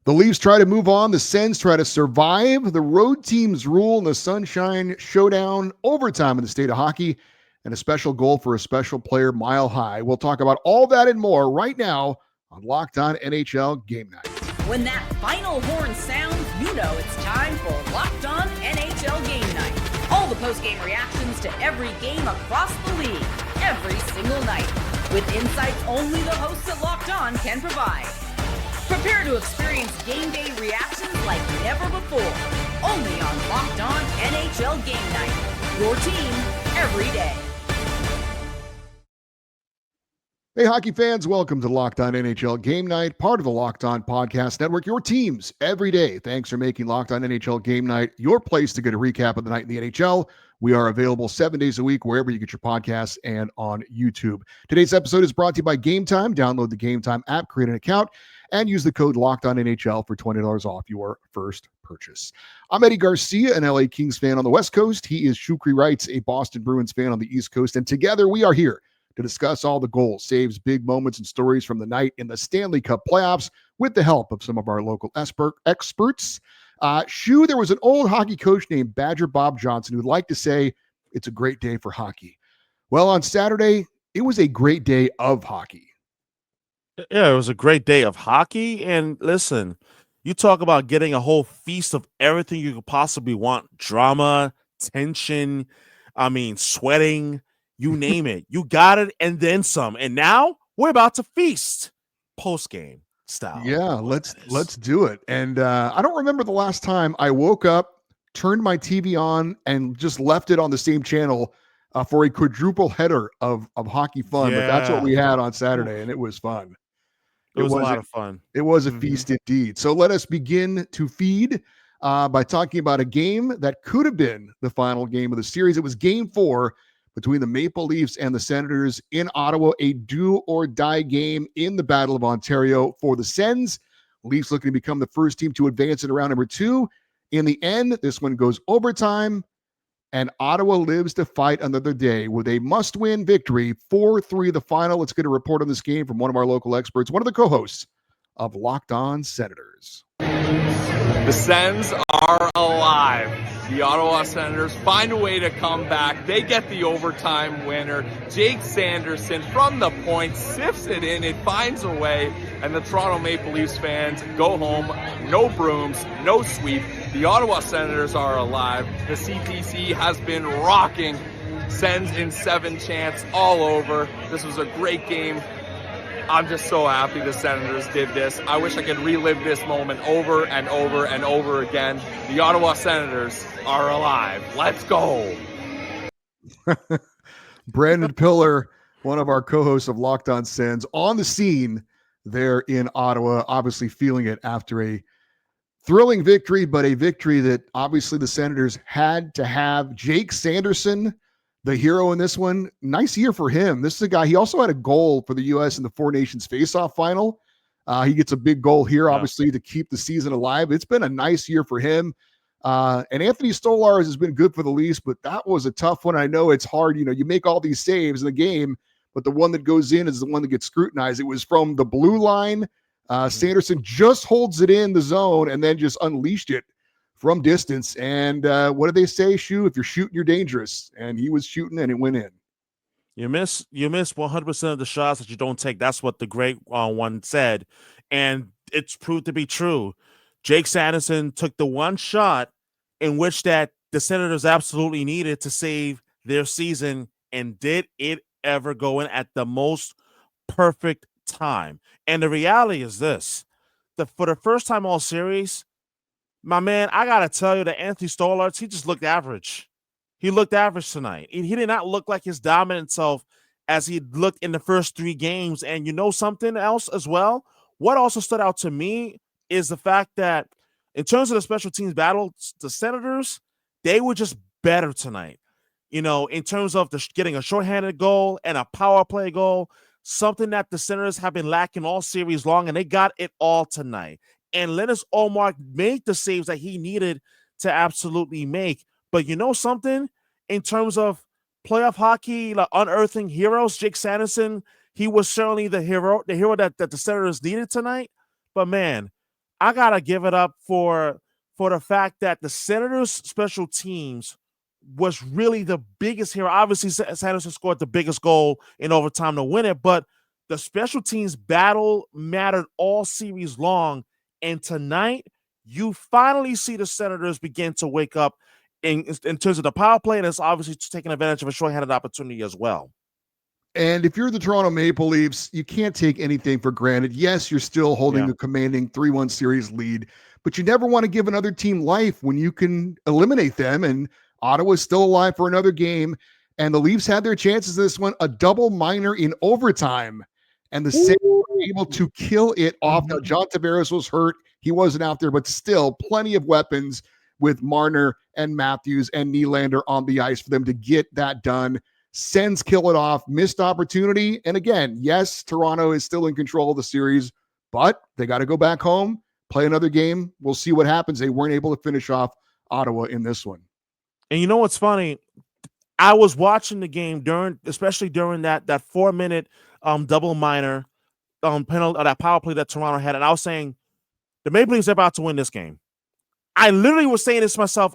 The Leafs try to move on. The Sens try to survive. The road teams rule in the Sunshine Showdown, overtime in the state of hockey, and a special goal for a special player mile high. We'll talk about all that and more right now on Locked On NHL Game Night. When that final horn sounds, you know it's time for Locked On NHL Game Night. All the post-game reactions to every game across the league, every single night, with insights only the hosts at Locked On can provide. Prepare to experience game day reactions like never before. Only on Locked On NHL Game Night. Your team every day. Hey, hockey fans, welcome to Locked On NHL Game Night, part of the Locked On Podcast Network, your teams every day. Thanks for making Locked On NHL Game Night your place to get a recap of the night in the NHL. We are available 7 days a week wherever you get your podcasts and on YouTube. Today's episode is brought to you by Gametime. Download the Gametime app, create an account, and use the code LOCKEDONNHL for $20 off your first purchase. I'm Eddie Garcia, an LA Kings fan on the West Coast. He is Shukri Wrights, a Boston Bruins fan on the East Coast. And together we are here to discuss all the goals, saves, big moments, and stories from the night in the Stanley Cup playoffs with the help of some of our local experts. Shu, there was an old hockey coach named Badger Bob Johnson who'd like to say it's a great day for hockey. Well, on Saturday, it was a great day of hockey. Yeah, it was a great day of hockey. And listen, you talk about getting a whole feast of everything you could possibly want. Drama, tension, sweating, you name it. You got it and then some. And now we're about to feast post-game style. Yeah, let's do it. And I don't remember the last time I woke up, turned my TV on, and just left it on the same channel for a quadruple header of hockey fun. Yeah. But that's what we had on Saturday, and it was fun. It was a lot of fun. It was a feast indeed. So let us begin to feed by talking about a game that could have been the final game of the series. It was Game 4 between the Maple Leafs and the Senators in Ottawa, a do-or-die game in the Battle of Ontario for the Sens. Leafs looking to become the first team to advance in round number 2. In the end, this one goes overtime, and Ottawa lives to fight another day with a must-win victory, 4-3 the final. Let's get a report on this game from one of our local experts, one of the co-hosts of Locked On Senators. The Sens are alive. The Ottawa Senators find a way to come back. They get the overtime winner. Jake Sanderson from the point sifts it in. It finds a way. And the Toronto Maple Leafs fans go home. No brooms, no sweep. The Ottawa Senators are alive. The CTC has been rocking. Sens in 7 chants all over. This was a great game. I'm just so happy the Senators did this. I wish I could relive this moment over and over and over again. The Ottawa Senators are alive. Let's go. Brandon Pillar, one of our co-hosts of Locked On Sens, on the scene there in Ottawa, obviously feeling it after a thrilling victory, but a victory that obviously the Senators had to have. Jake Sanderson, the hero in this one. Nice year for him. This is a guy, he also had a goal for the U.S. in the Four Nations Face-Off final. He gets a big goal here, obviously, to keep the season alive. It's been a nice year for him. And Anthony Stolarz has been good for the Leafs, but that was a tough one. I know it's hard. You make all these saves in the game, but the one that goes in is the one that gets scrutinized. It was from the blue line. Sanderson just holds it in the zone and then just unleashed it from distance. And what do they say, Shu? If you're shooting, you're dangerous. And he was shooting and it went in. You miss 100% of the shots that you don't take. That's what the great one said. And it's proved to be true. Jake Sanderson took the one shot in which that the Senators absolutely needed to save their season. And did it ever go in at the most perfect time? And the reality is this. For the first time all series, my man, I got to tell you that Anthony Stolarz, he just looked average. He looked average tonight. He did not look like his dominant self as he looked in the first 3 games. And you know something else as well? What also stood out to me is the fact that in terms of the special teams battle, the Senators, they were just better tonight. In terms of getting a shorthanded goal and a power play goal, something that the Senators have been lacking all series long, and they got it all tonight. And Lannis made the saves that he needed to absolutely make. But you know something? In terms of playoff hockey, like unearthing heroes, Jake Sanderson, he was certainly the hero that the Senators needed tonight. But man, I gotta give it up for the fact that the Senators' special teams was really the biggest here. Obviously, Sanderson scored the biggest goal in overtime to win it, but the special teams battle mattered all series long. And tonight, you finally see the Senators begin to wake up in terms of the power play, and it's obviously taking advantage of a short-handed opportunity as well. And if you're the Toronto Maple Leafs, you can't take anything for granted. Yes, you're still holding a commanding 3-1 series lead, but you never want to give another team life when you can eliminate them. And Ottawa's still alive for another game. And the Leafs had their chances in this one, a double minor in overtime. And the Sens were able to kill it off. Now, John Tavares was hurt. He wasn't out there, but still plenty of weapons with Marner and Matthews and Nylander on the ice for them to get that done. Sens kill it off, missed opportunity. And again, yes, Toronto is still in control of the series, but they got to go back home, play another game. We'll see what happens. They weren't able to finish off Ottawa in this one. And you know what's funny? I was watching the game especially during that 4-minute double minor penalty, that power play that Toronto had, and I was saying the Maple Leafs are about to win this game. I literally was saying this to myself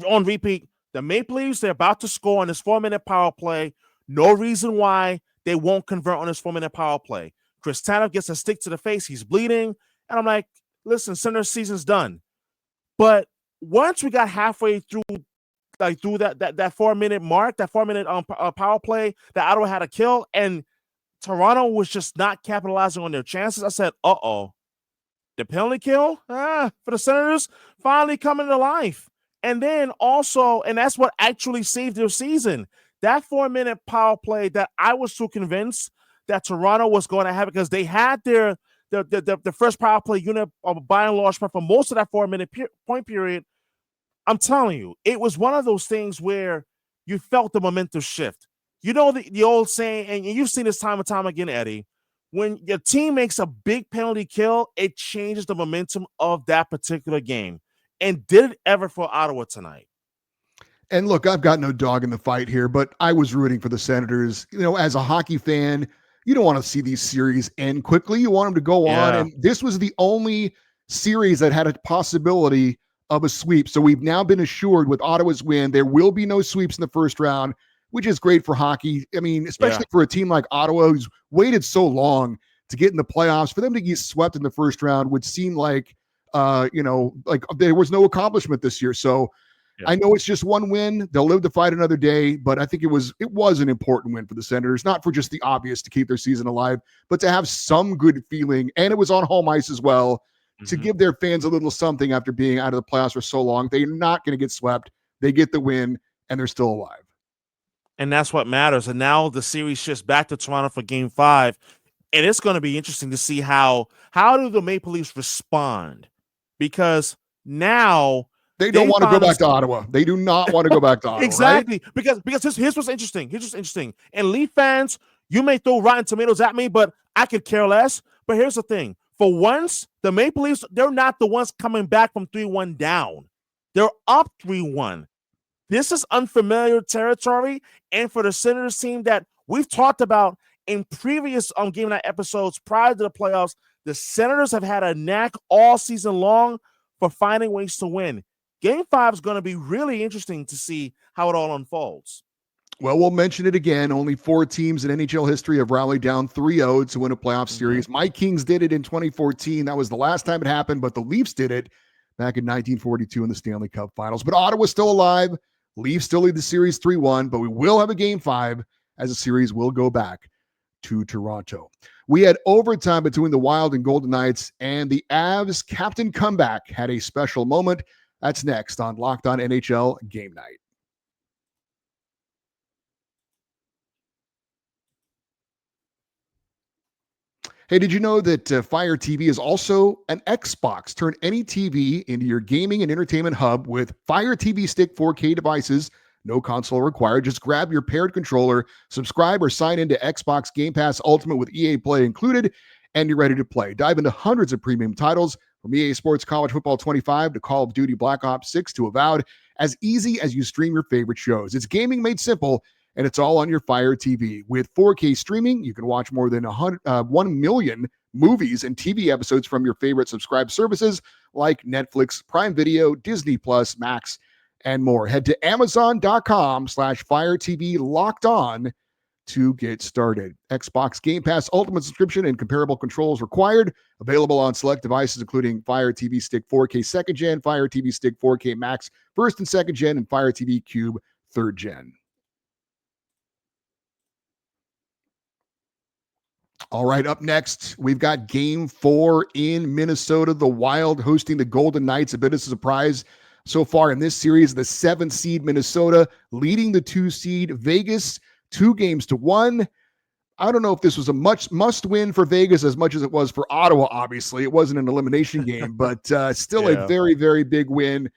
on repeat. The Maple Leafs, they're about to score on this 4-minute power play. No reason why they won't convert on this 4-minute power play. Chris Tanev gets a stick to the face. He's bleeding. And I'm like, listen, Senator season's done. But once we got halfway through that 4-minute mark, that 4-minute power play that Ottawa had to kill, and Toronto was just not capitalizing on their chances, I said, uh-oh. The penalty kill for the Senators finally coming to life. And then also, and that's what actually saved their season, that 4-minute power play that I was so convinced that Toronto was going to have, because they had their first power play unit by and large for most of that 4-minute point period. I'm telling you, it was one of those things where you felt the momentum shift. You know the old saying, and you've seen this time and time again, Eddie, when your team makes a big penalty kill, it changes the momentum of that particular game. And did it ever for Ottawa tonight? And look, I've got no dog in the fight here, but I was rooting for the Senators. You know, as a hockey fan, you don't want to see these series end quickly. You want them to go on. And this was the only series that had a possibility of a sweep. So we've now been assured with Ottawa's win, there will be no sweeps in the first round, which is great for hockey. I mean, especially for a team like Ottawa, who's waited so long to get in the playoffs. For them to get swept in the first round would seem like, like there was no accomplishment this year. So I know it's just one win. They'll live to fight another day, but I think it was an important win for the Senators, not for just the obvious to keep their season alive, but to have some good feeling. And it was on home ice as well to give their fans a little something after being out of the playoffs for so long. They're not going to get swept. They get the win and they're still alive. And that's what matters. And now the series shifts back to Toronto for Game 5. And it's going to be interesting to see how do the Maple Leafs respond, because now they don't want to go back to Ottawa. They do not want to go back to Ottawa. Exactly. Right? Because here's what's interesting. And Leaf fans, you may throw Rotten Tomatoes at me, but I could care less. But here's the thing. For once, the Maple Leafs, they're not the ones coming back from 3-1 down. They're up 3-1. This is unfamiliar territory. And for the Senators team that we've talked about in previous Game Night episodes prior to the playoffs, the Senators have had a knack all season long for finding ways to win. Game 5 is going to be really interesting to see how it all unfolds. Well, we'll mention it again. Only 4 teams in NHL history have rallied down 3-0 to win a playoff series. My Kings did it in 2014. That was the last time it happened, but the Leafs did it back in 1942 in the Stanley Cup Finals. But Ottawa's still alive. Leafs still lead the series 3-1, but we will have a Game 5 as the series will go back to Toronto. We had overtime between the Wild and Golden Knights, and the Avs captain comeback had a special moment. That's next on Locked On NHL Game Night. Hey, did you know that Fire TV is also an Xbox? Turn any TV into your gaming and entertainment hub with Fire TV Stick 4K devices. No console required. Just grab your paired controller, subscribe or sign into Xbox Game Pass Ultimate with EA Play included, and you're ready to play. Dive into hundreds of premium titles from EA Sports College Football 25 to Call of Duty Black Ops 6 to Avowed, as easy as you stream your favorite shows. It's gaming made simple, and it's all on your Fire TV. With 4K streaming, you can watch more than 1 million movies and TV episodes from your favorite subscribed services like Netflix, Prime Video, Disney Plus, Max, and more. Head to Amazon.com/Fire TV Locked On to get started. Xbox Game Pass Ultimate subscription and comparable controls required. Available on select devices, including Fire TV Stick 4K 2nd Gen, Fire TV Stick 4K Max 1st and 2nd Gen, and Fire TV Cube 3rd Gen. All right, up next, we've got Game 4 in Minnesota. The Wild hosting the Golden Knights. A bit of a surprise so far in this series. The 7th seed Minnesota leading the 2 seed Vegas 2-1. I don't know if this was a must win for Vegas as much as it was for Ottawa, obviously. It wasn't an elimination game, but still a very, very big win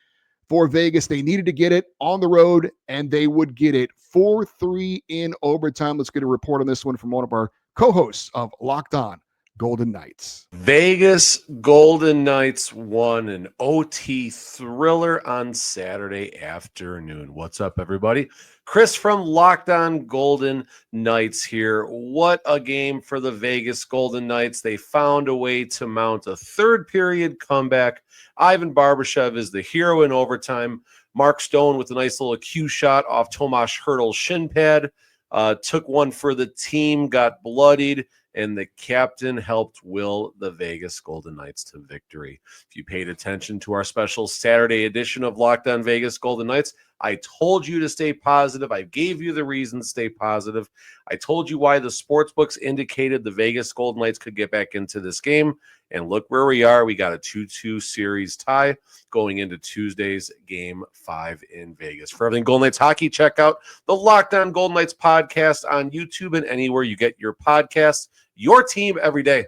for Vegas. They needed to get it on the road, and they would get it 4-3 in overtime. Let's get a report on this one from one of our co-hosts of Locked On Golden Knights. Vegas Golden Knights won an OT thriller on Saturday afternoon. What's up, everybody? Chris from Locked On Golden Knights here. What a game for the Vegas Golden Knights. They found a way to mount a third period comeback. Ivan Barbashev is the hero in overtime. Mark Stone with a nice little cue shot off Tomas Hertl's shin pad. Took one for the team, got bloodied, and the captain helped will the Vegas Golden Knights to victory. If you paid attention to our special Saturday edition of Locked On Vegas Golden Knights, I told you to stay positive. I gave you the reason to stay positive. I told you why the sportsbooks indicated the Vegas Golden Knights could get back into this game. And look where we are. We got a 2-2 series tie going into Tuesday's Game 5 in Vegas. For everything Golden Knights hockey, check out the Locked On Golden Knights podcast on YouTube and anywhere you get your podcasts. Your team every day.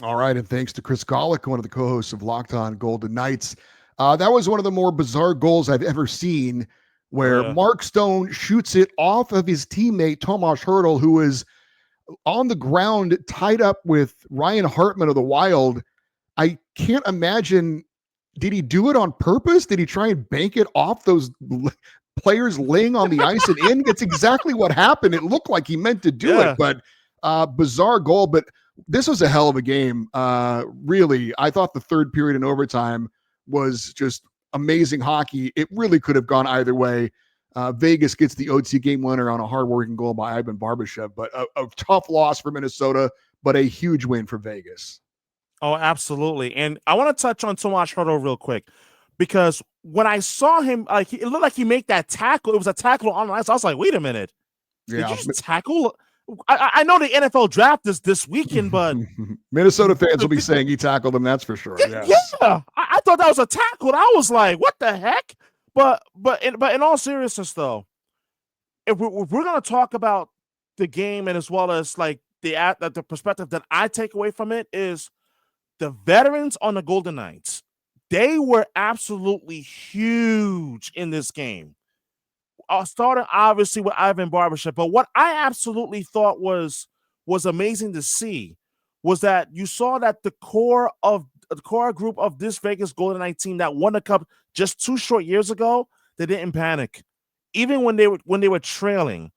All right, and thanks to Chris Golick, one of the co-hosts of Locked On Golden Knights. That was one of the more bizarre goals I've ever seen, where Mark Stone shoots it off of his teammate, Tomas Hertl, who is on the ground tied up with Ryan Hartman of the Wild. I can't imagine, did he do it on purpose? Did he try and bank it off those players laying on the ice and in? It's exactly what happened. It looked like he meant to do it, but bizarre goal. But this was a hell of a game. Really, I thought the third period in overtime was just amazing hockey. It really could have gone either way. Vegas gets the OT game winner on a hardworking goal by Ivan Barbashev, but a tough loss for Minnesota, but a huge win for Vegas. Oh, absolutely. And I want to touch on Tomas Hertl real quick, because when I saw him, it looked like he made that tackle. It was a tackle on the ice. I was like, wait a minute. Did you just tackle? I know the NFL draft is this weekend, but Minnesota fans will be saying he tackled him. That's for sure. Yes. Yeah. I thought that was a tackle. And I was like, what the heck? But in all seriousness, though, if we're going to talk about the game, and as well as like the perspective that I take away from it, is the veterans on the Golden Knights. They were absolutely huge in this game. Starting obviously with Ivan Barbashev, but what I absolutely thought was amazing to see was that you saw that the core group of this Vegas Golden Knights team that won the cup just 2 short years ago, they didn't panic, even when they were trailing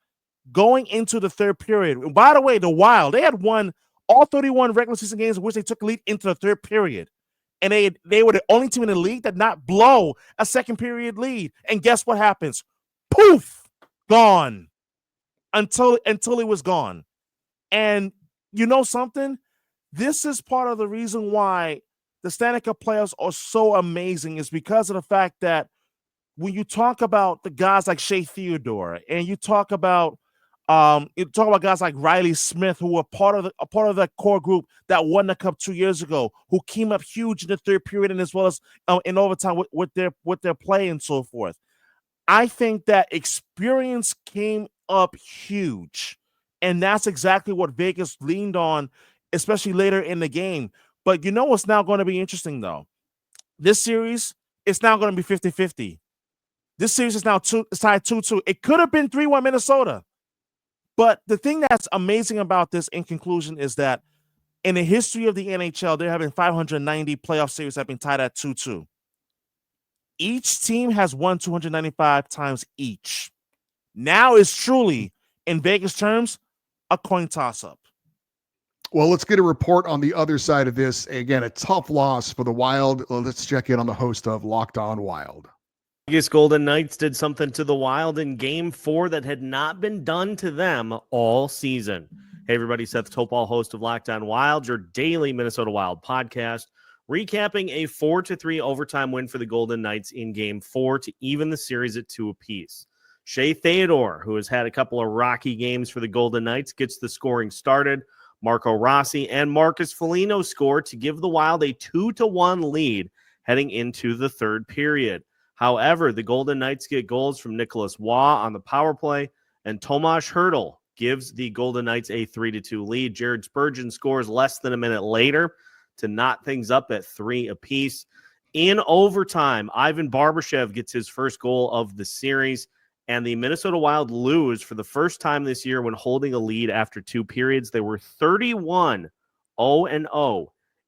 going into the third period. And by the way, the Wild, they had won all 31 regular season games in which they took lead into the third period. And they were the only team in the league that not blow a second period lead. And guess what happens? Poof, gone until it was gone. And you know something? This is part of the reason why the Stanley Cup playoffs are so amazing, is because of the fact that when you talk about the guys like Shea Theodore, and you talk about guys like Riley Smith, who were part of that core group that won the cup 2 years ago, who came up huge in the third period, and as well as in overtime with their play and so forth. I think that experience came up huge, and that's exactly what Vegas leaned on, especially later in the game. But you know what's now going to be interesting, though? This series, it's now going to be 50-50. This series is now tied 2-2. It could have been 3-1 Minnesota. But the thing that's amazing about this, in conclusion, is that in the history of the NHL, there have been 590 playoff series that have been tied at 2-2. Each team has won 295 times each. Now it's truly, in Vegas terms, a coin toss-up. Well, let's get a report on the other side of this. Again, a tough loss for the Wild. Let's check in on the host of Locked On Wild. Vegas Golden Knights did something to the Wild in Game 4 that had not been done to them all season. Hey, everybody, Seth Topal, host of Locked On Wild, your daily Minnesota Wild podcast, recapping a 4-3 overtime win for the Golden Knights in Game 4 to even the series at 2 apiece. Shea Theodore, who has had a couple of rocky games for the Golden Knights, gets the scoring started. Marco Rossi and Marcus Foligno score to give the Wild a 2-1 lead heading into the third period. However, the Golden Knights get goals from Nicholas Waugh on the power play, and Tomas Hertl gives the Golden Knights a 3-2 lead. Jared Spurgeon scores less than a minute later to knot things up at 3 apiece. In overtime, Ivan Barbashev gets his first goal of the series, and the Minnesota Wild lose for the first time this year when holding a lead after 2 periods. They were 31-0-0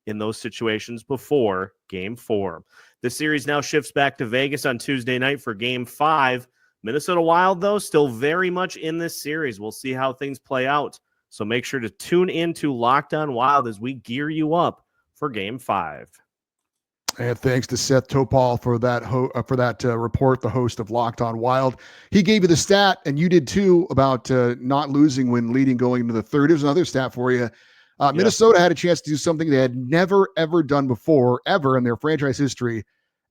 in those situations before Game 4. The series now shifts back to Vegas on Tuesday night for Game 5. Minnesota Wild, though, still very much in this series. We'll see how things play out. So make sure to tune in to Locked On Wild as we gear you up for Game 5. And thanks to Seth Topal for that report, the host of Locked On Wild. He gave you the stat, and you did too, about not losing when leading going into the third. Here's another stat for you. Minnesota had a chance to do something they had never, ever done before, ever in their franchise history,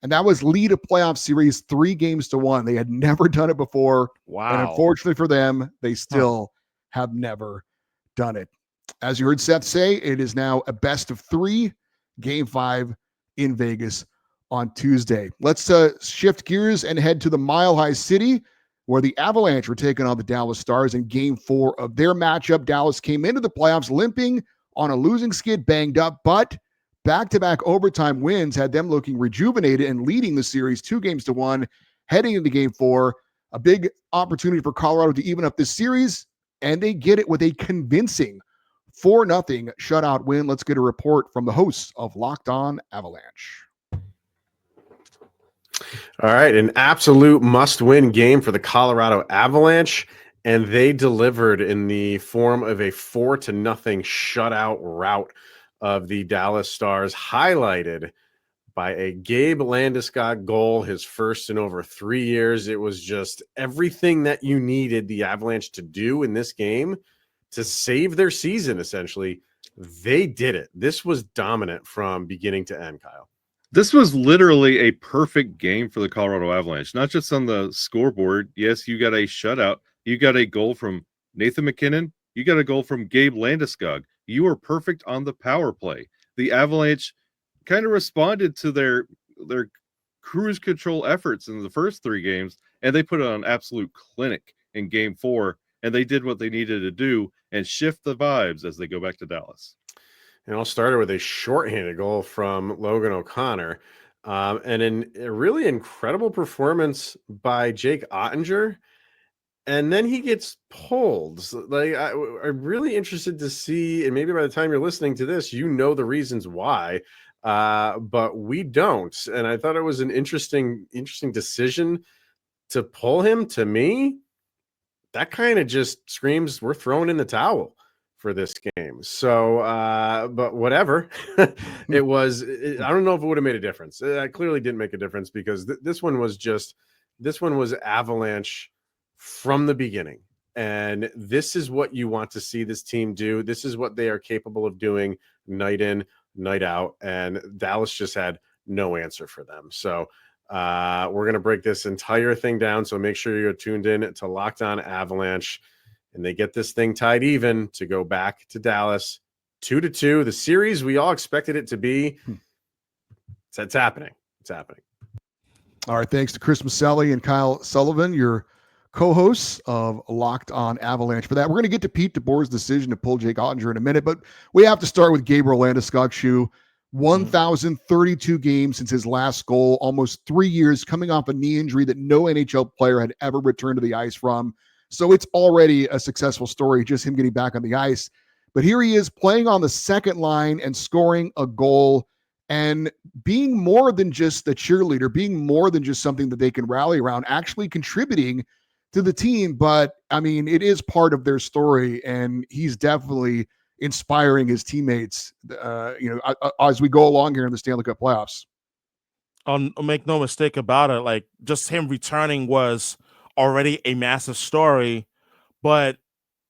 and that was lead a playoff series 3-1. They had never done it before. Wow. And unfortunately for them, they still have never done it. As you heard Seth say, it is now a best of 3, Game 5 in Vegas on Tuesday. Let's shift gears and head to the Mile High City, where the Avalanche were taking on the Dallas Stars in Game 4 of their matchup. Dallas came into the playoffs limping on a losing skid, banged up, but back-to-back overtime wins had them looking rejuvenated and leading the series 2-1, heading into Game 4. A big opportunity for Colorado to even up this series, and they get it with a convincing 4-0 shutout win. Let's get a report from the hosts of Locked On Avalanche. All right, an absolute must-win game for the Colorado Avalanche, and they delivered in the form of a 4-0 shutout rout of the Dallas Stars, highlighted by a Gabe Landeskog goal, his first in over 3 years. It was just everything that you needed the Avalanche to do in this game to save their season, essentially. They did it. This was dominant from beginning to end, Kyle. This was literally a perfect game for the Colorado Avalanche, not just on the scoreboard. Yes, you got a shutout. You got a goal from Nathan McKinnon. You got a goal from Gabe Landeskog. You were perfect on the power play. The Avalanche kind of responded to their cruise control efforts in the first 3 games, and they put on an absolute clinic in Game 4, and they did what they needed to do and shift the vibes as they go back to Dallas. And I'll start with a shorthanded goal from Logan O'Connor, and a really incredible performance by Jake Ottinger. And then he gets pulled. I'm really interested to see, and maybe by the time you're listening to this, you know the reasons why, but we don't. And I thought it was an interesting decision to pull him. To me, that kind of just screams we're throwing in the towel for this game. So, but whatever. I don't know if it would have made a difference. It clearly didn't make a difference because this one was Avalanche from the beginning. And this is what you want to see this team do. This is what they are capable of doing night in, night out. And Dallas just had no answer for them. So we're going to break this entire thing down. So make sure you're tuned in to Locked On Avalanche. And they get this thing tied even to go back to Dallas 2-2. The series we all expected it to be. It's happening. It's happening. All right. Thanks to Chris Maselli and Kyle Sullivan, your co-hosts of Locked On Avalanche, for that. We're going to get to Pete DeBoer's decision to pull Jake Ottinger in a minute, but we have to start with Gabriel Landeskog. 1,032 games since his last goal, almost 3 years, coming off a knee injury that no NHL player had ever returned to the ice from. So it's already a successful story, just him getting back on the ice. But here he is playing on the second line and scoring a goal and being more than just a cheerleader, being more than just something that they can rally around, actually contributing to the team. But I mean, it is part of their story, and he's definitely inspiring his teammates, as we go along here in the Stanley Cup playoffs. I'll make no mistake about it. Like, just him returning was already a massive story. But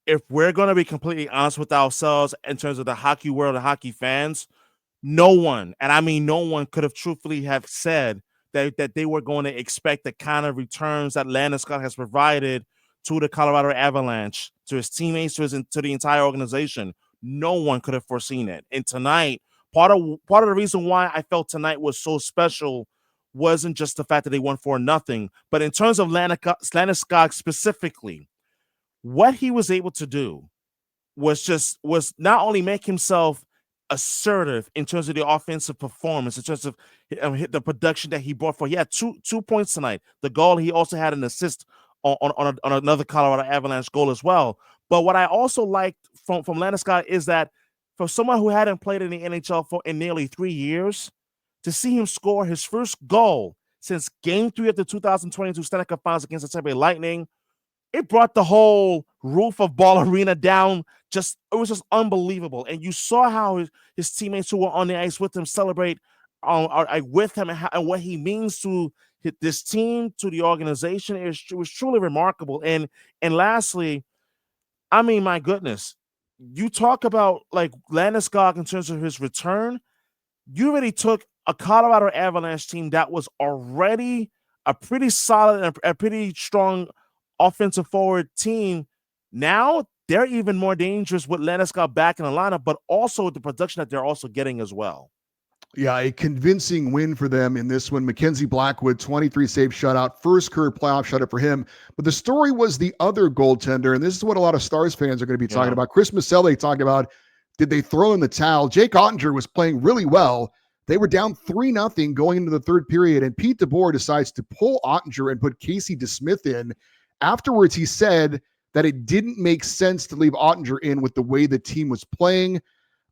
if we're going to be completely honest with ourselves in terms of the hockey world and hockey fans, no one, and I mean no one, could have truthfully have said that they were going to expect the kind of returns that Lannis has provided to the Colorado Avalanche, to his teammates, to the entire organization. No one could have foreseen it. And tonight, part of the reason why I felt tonight was so special wasn't just the fact that they won 4-0, but in terms of Landeskog specifically, what he was able to do was not only make himself assertive in terms of the offensive performance, in terms of the production that he brought for. He had two points tonight. The goal, he also had an assist on another Colorado Avalanche goal as well. But what I also liked from Landeskog is that for someone who hadn't played in the NHL in nearly 3 years, to see him score his first goal since Game 3 of the 2022 Stanley Cup Finals against the Tampa Bay Lightning, it brought the whole roof of Ball Arena down. It was just unbelievable. And you saw how his teammates who were on the ice with him celebrate with him and what he means to this team, to the organization. It was truly remarkable. And lastly, I mean, my goodness, you talk about like Landeskog in terms of his return. You really took a Colorado Avalanche team that was already a pretty solid and a pretty strong offensive forward team. Now they're even more dangerous with Landeskog back in the lineup, but also the production that they're also getting as well. Yeah, a convincing win for them in this one. Mackenzie Blackwood, 23-save shutout, first career playoff shutout for him. But the story was the other goaltender, and this is what a lot of Stars fans are going to be talking about. Chris Maselli talking about, did they throw in the towel? Jake Ottinger was playing really well. They were down 3-0 going into the third period, and Pete DeBoer decides to pull Ottinger and put Casey DeSmith in. Afterwards, he said that it didn't make sense to leave Ottinger in with the way the team was playing.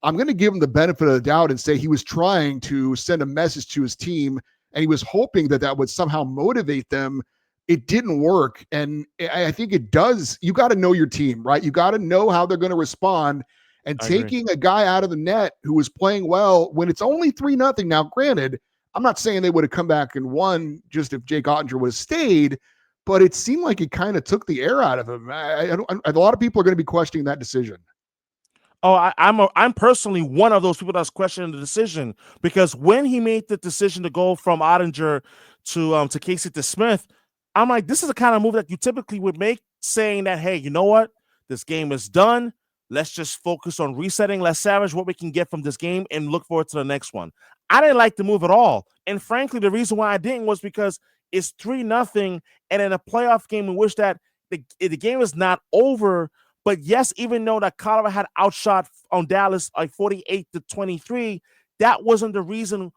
I'm going to give him the benefit of the doubt and say he was trying to send a message to his team, and he was hoping that would somehow motivate them. It didn't work, and I think it does. You got to know your team, right? You got to know how they're going to respond, and taking a guy out of the net who was playing well when it's only 3-0. Now, granted, I'm not saying they would have come back and won just if Jake Ottinger would have stayed, but it seemed like it kind of took the air out of him. A lot of people are going to be questioning that decision. Oh, I'm personally one of those people that's questioning the decision, because when he made the decision to go from Ottinger to Casey DeSmith, I'm like, this is the kind of move that you typically would make, saying that, hey, you know what? This game is done. Let's just focus on resetting. Let's salvage what we can get from this game and look forward to the next one. I didn't like the move at all. And frankly, the reason why I didn't was because it's 3-0, and in a playoff game in which that the game is not over. But yes, even though that Colorado had outshot on Dallas like 48-23, that wasn't the reason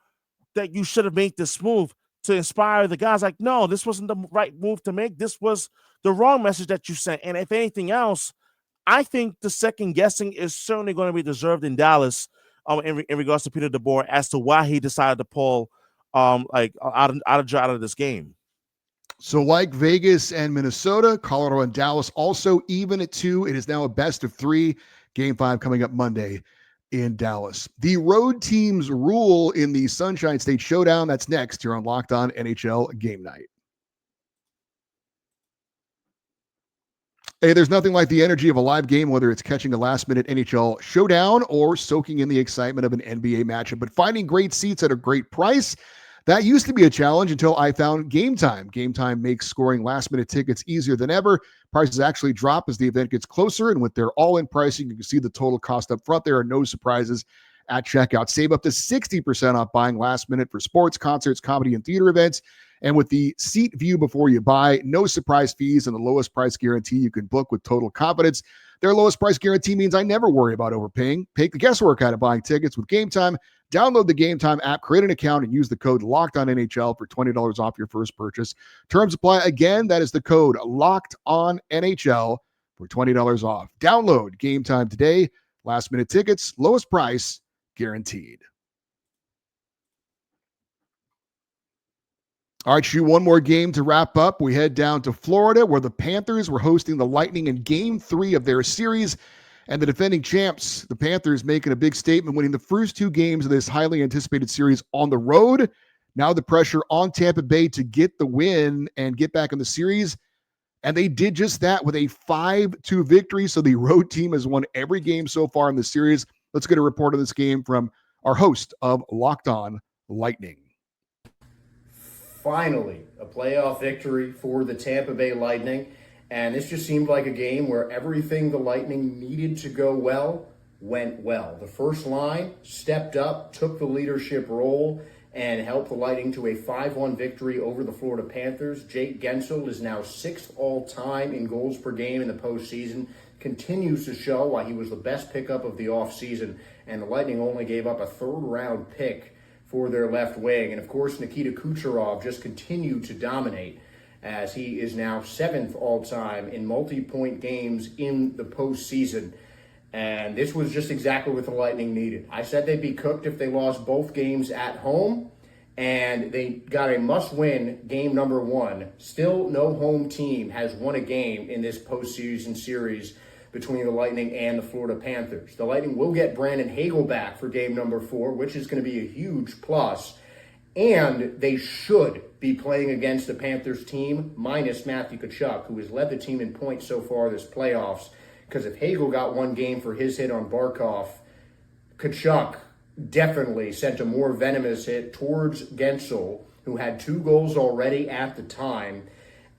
that you should have made this move to inspire the guys. Like, no, this wasn't the right move to make. This was the wrong message that you sent. And if anything else, I think the second guessing is certainly going to be deserved in Dallas in regards to Peter DeBoer as to why he decided to pull out of this game. So like Vegas and Minnesota, Colorado and Dallas also even at 2. It is now a best of 3. Game 5 coming up Monday in Dallas. The road teams rule in the Sunshine State Showdown. That's next here on Locked On NHL Game Night. Hey, there's nothing like the energy of a live game, whether it's catching a last-minute NHL showdown or soaking in the excitement of an NBA matchup. But finding great seats at a great price, that used to be a challenge until I found Gametime. Gametime makes scoring last-minute tickets easier than ever. Prices actually drop as the event gets closer, and with their all-in pricing, you can see the total cost up front. There are no surprises at checkout. Save up to 60% off buying last minute for sports, concerts, comedy, and theater events. And with the seat view before you buy, no surprise fees, and the lowest price guarantee, you can book with total confidence. Their lowest price guarantee means I never worry about overpaying. Take the guesswork out of buying tickets with Gametime. Download the Gametime app, create an account, and use the code LOCKEDONNHL for $20 off your first purchase. Terms apply. Again, that is the code LOCKEDONNHL for $20 off. Download Gametime today. Last minute tickets, lowest price guaranteed. All right, shoot, one more game to wrap up. We head down to Florida, where the Panthers were hosting the Lightning in Game 3 of their series. And the defending champs, the Panthers, making a big statement, winning the first 2 games of this highly anticipated series on the road. Now the pressure on Tampa Bay to get the win and get back in the series. And they did just that with a 5-2 victory. So the road team has won every game so far in the series. Let's get a report on this game from our host of Locked On Lightning. Finally, a playoff victory for the Tampa Bay Lightning. And this just seemed like a game where everything the Lightning needed to go well went well. The first line stepped up, took the leadership role, and helped the Lightning to a 5-1 victory over the Florida Panthers. Jake Guentzel is now 6th all-time in goals per game in the postseason. Continues to show why he was the best pickup of the offseason. And the Lightning only gave up a 3rd-round pick for their left wing. And, of course, Nikita Kucherov just continued to dominate, as he is now 7th all-time in multi-point games in the postseason. And this was just exactly what the Lightning needed. I said they'd be cooked if they lost both games at home, and they got a must-win game number 1. Still, no home team has won a game in this postseason series between the Lightning and the Florida Panthers. The Lightning will get Brandon Hagel back for game number 4, which is going to be a huge plus. And they should be playing against the Panthers team minus Matthew Kachchuck, who has led the team in points so far this playoffs. Because if Hagel got 1 game for his hit on Barkov, Kachchuck definitely sent a more venomous hit towards Guentzel, who had 2 goals already at the time.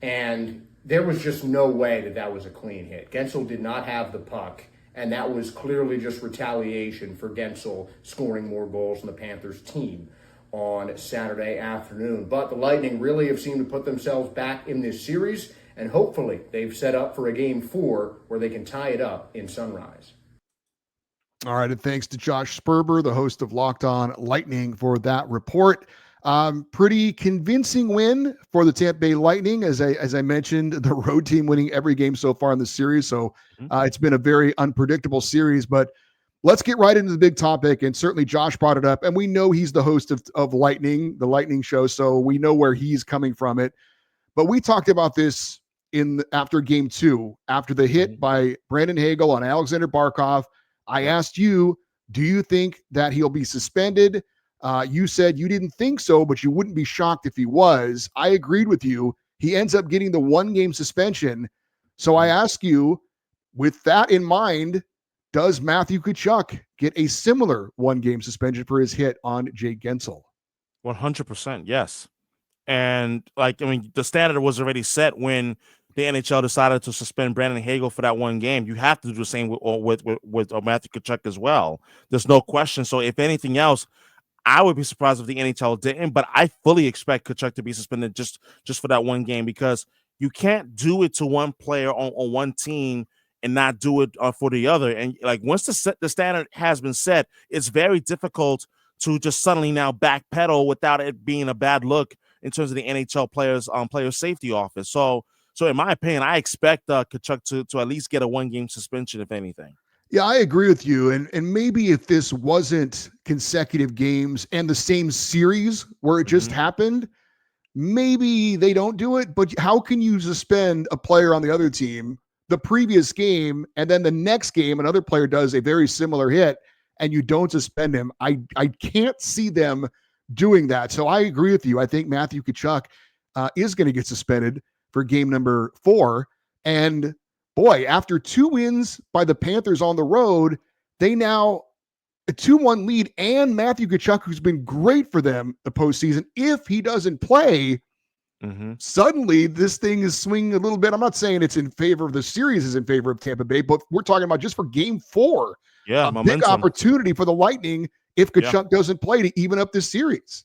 And there was just no way that was a clean hit. Guentzel did not have the puck, and that was clearly just retaliation for Guentzel scoring more goals than the Panthers team on Saturday afternoon. But the Lightning really have seemed to put themselves back in this series, and hopefully they've set up for a game 4 where they can tie it up in Sunrise. All right, and thanks to Josh Sperber, the host of Locked On Lightning, for that report. Pretty convincing win for the Tampa Bay Lightning. As I mentioned, the road team winning every game so far in the series. So it's been a very unpredictable series, but let's get right into the big topic. And certainly Josh brought it up, and we know he's the host of Lightning, the Lightning show. So we know where he's coming from it, but we talked about this after game 2, after the hit by Brandon Hagel on Alexander Barkov. I asked you, do you think that he'll be suspended? You said you didn't think so, but you wouldn't be shocked if he was. I agreed with you. He ends up getting the 1-game suspension. So I ask you, with that in mind, does Matthew Kachchuck get a similar 1-game suspension for his hit on Jake Guentzel? 100%, yes. And the standard was already set when the NHL decided to suspend Brandon Hagel for that 1 game. You have to do the same with Matthew Kachchuck as well. There's no question. So if anything else, I would be surprised if the NHL didn't, but I fully expect Kachchuck to be suspended just for that 1 game, because you can't do it to one player on one team and not do it for the other. And once the standard has been set, it's very difficult to just suddenly now backpedal without it being a bad look in terms of the NHL player safety office. So in my opinion, I expect Kachchuck to at least get a 1-game suspension, if anything. Yeah, I agree with you. And maybe if this wasn't consecutive games and the same series where it just happened, maybe they don't do it. But how can you suspend a player on the other team the previous game, and then the next game another player does a very similar hit and you don't suspend him? I can't see them doing that. So I agree with you. I think Matthew Kachchuck is going to get suspended for game number 4. And boy, after 2 wins by the Panthers on the road, they now a 2-1 lead, and Matthew Kachchuck, who's been great for them the postseason, if he doesn't play, suddenly this thing is swinging a little bit. I'm not saying it's in favor of the series, is in favor of Tampa Bay, but we're talking about just for game 4. Yeah, a big opportunity for the Lightning if Kachchuck doesn't play to even up this series.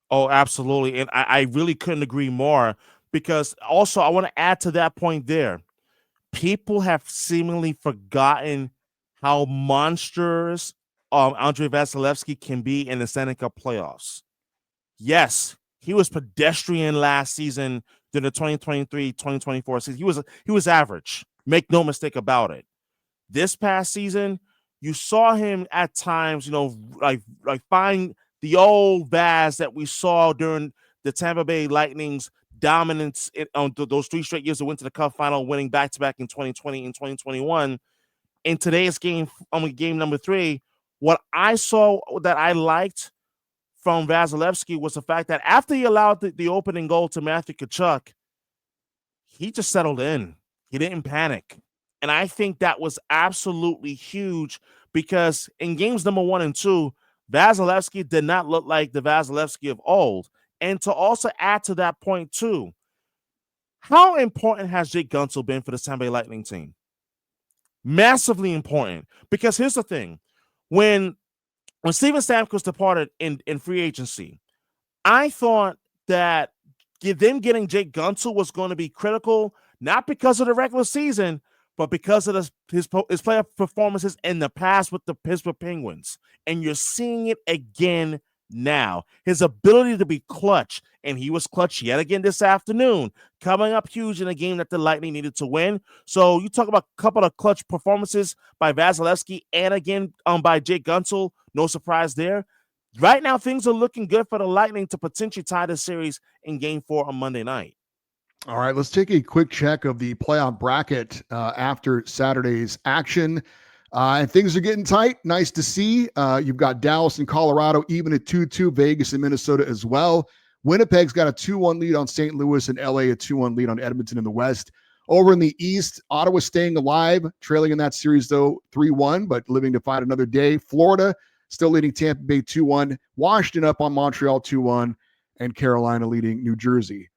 Oh, absolutely. And I really couldn't agree more, because also I want to add to that point there. People have seemingly forgotten how monstrous Andrei Vasilki can be in the Stanley Cup playoffs. Yes, he was pedestrian last season during the 2023-2024 season. He was average. Make no mistake about it. This past season, you saw him at times, find the old Vaz that we saw during the Tampa Bay Lightning's dominance on those 3 straight years that went to the Cup final, winning back-to-back in 2020 and 2021. in today's game, game number 3, what I saw that I liked from Vasilevsky was the fact that after he allowed the opening goal to Matthew Kachchuck, he just settled in. He didn't panic. And I think that was absolutely huge because in games number 1 and 2, Vasilevsky did not look like the Vasilevsky of old. And to also add to that point too, how important has Jake Guentzel been for the Tampa Bay Lightning team? Massively important. Because here's the thing. When Steven Stamkos departed in free agency, I thought that them getting Jake Guentzel was going to be critical, not because of the regular season, but because of his playoff performances in the past with the Pittsburgh Penguins. And you're seeing it again now. His ability to be clutch, and he was clutch yet again this afternoon, coming up huge in a game that the Lightning needed to win. So you talk about a couple of clutch performances by Vasilevsky and again by Jake Guentzel. No surprise there. Right now, things are looking good for the Lightning to potentially tie the series in Game 4 on Monday night. All right, let's take a quick check of the playoff bracket after Saturday's action. And things are getting tight. Nice to see. You've got Dallas and Colorado even at 2-2, Vegas and Minnesota as well. Winnipeg's got a 2-1 lead on St. Louis, and LA a 2-1 lead on Edmonton in the West. Over in the East, Ottawa staying alive, trailing in that series, though, 3-1, but living to fight another day. Florida still leading Tampa Bay 2-1. Washington up on Montreal 2-1, and Carolina leading New Jersey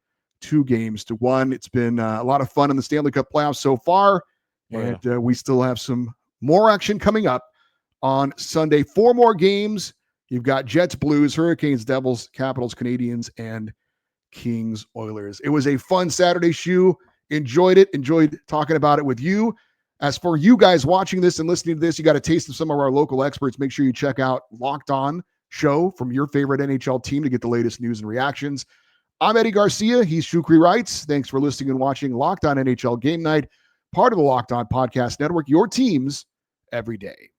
2-1. It's been a lot of fun in the Stanley Cup playoffs so far, and we still have some more action coming up on Sunday. 4 more games. You've got Jets, Blues, Hurricanes, Devils, Capitals, Canadiens, and Kings, Oilers. It was a fun Saturday shoe. Enjoyed it. Enjoyed talking about it with you. As for you guys watching this and listening to this, you got a taste of some of our local experts. Make sure you check out Locked On Show from your favorite NHL team to get the latest news and reactions. I'm Eddie Garcia. He's Shukri Wrights. Thanks for listening and watching Locked On NHL Game Night, part of the Locked On Podcast Network, your teams every day.